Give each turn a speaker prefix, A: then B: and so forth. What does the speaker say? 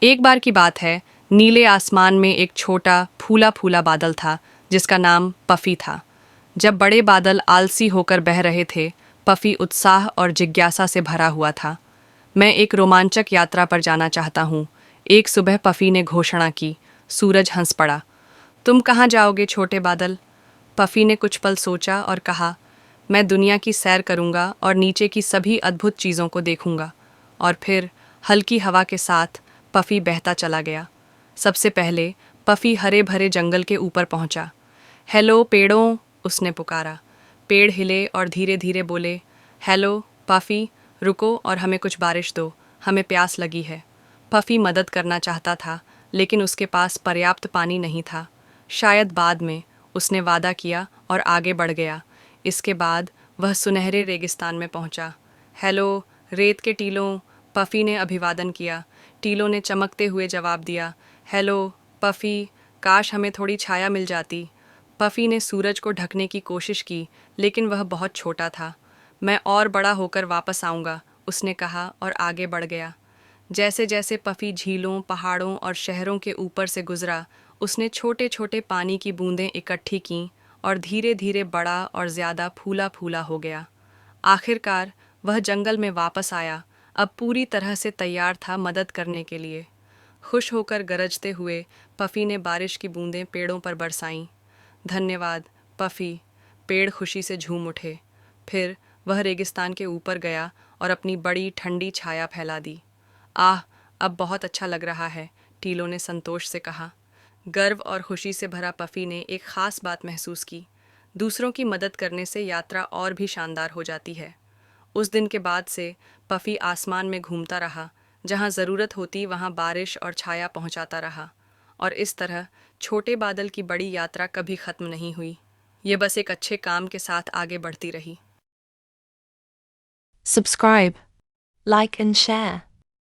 A: एक बार की बात है, नीले आसमान में एक छोटा फूला फूला बादल था जिसका नाम पफी था। जब बड़े बादल आलसी होकर बह रहे थे, पफी उत्साह और जिज्ञासा से भरा हुआ था। मैं एक रोमांचक यात्रा पर जाना चाहता हूँ। एक सुबह पफी ने घोषणा की। सूरज हंस पड़ा। तुम कहाँ जाओगे छोटे बादल? पफी ने कुछ पल सोचा और कहा, मैं दुनिया की सैर करूंगा और नीचे की सभी अद्भुत चीज़ों को देखूंगा। और फिर हल्की हवा के साथ पफी बहता चला गया। सबसे पहले पफी हरे भरे जंगल के ऊपर पहुंचा। हेलो पेड़ों, उसने पुकारा। पेड़ हिले और धीरे धीरे बोले, हेलो पफी, रुको और हमें कुछ बारिश दो, हमें प्यास लगी है। पफी मदद करना चाहता था, लेकिन उसके पास पर्याप्त पानी नहीं था। शायद बाद में, उसने वादा किया और आगे बढ़ गया। इसके बाद वह सुनहरे रेगिस्तान में पहुंचा। हेलो रेत के टीलों, पफी ने अभिवादन किया। टीलों ने चमकते हुए जवाब दिया, हेलो पफी, काश हमें थोड़ी छाया मिल जाती। पफी ने सूरज को ढकने की कोशिश की, लेकिन वह बहुत छोटा था। मैं और बड़ा होकर वापस आऊँगा, उसने कहा और आगे बढ़ गया। जैसे जैसे पफी झीलों, पहाड़ों और शहरों के ऊपर से गुजरा, उसने छोटे छोटे पानी की बूंदें इकट्ठी कीं और धीरे धीरे बड़ा और ज़्यादा फूला फूला हो गया। आखिरकार वह जंगल में वापस आया, अब पूरी तरह से तैयार था मदद करने के लिए। खुश होकर गरजते हुए पफी ने बारिश की बूंदें पेड़ों पर बरसाईं। धन्यवाद पफी, पेड़ खुशी से झूम उठे। फिर वह रेगिस्तान के ऊपर गया और अपनी बड़ी ठंडी छाया फैला दी। आह, अब बहुत अच्छा लग रहा है, टीलों ने संतोष से कहा। गर्व और खुशी से भरा पफी ने एक खास बात महसूस की। दूसरों की मदद करने से यात्रा और भी शानदार हो जाती है। उस दिन के बाद से पफी आसमान में घूमता रहा, जहाँ ज़रूरत होती वहाँ बारिश और छाया पहुँचाता रहा। और इस तरह छोटे बादल की बड़ी यात्रा कभी ख़त्म नहीं हुई। ये बस एक अच्छे काम के साथ आगे बढ़ती रही।
B: Subscribe, like and share.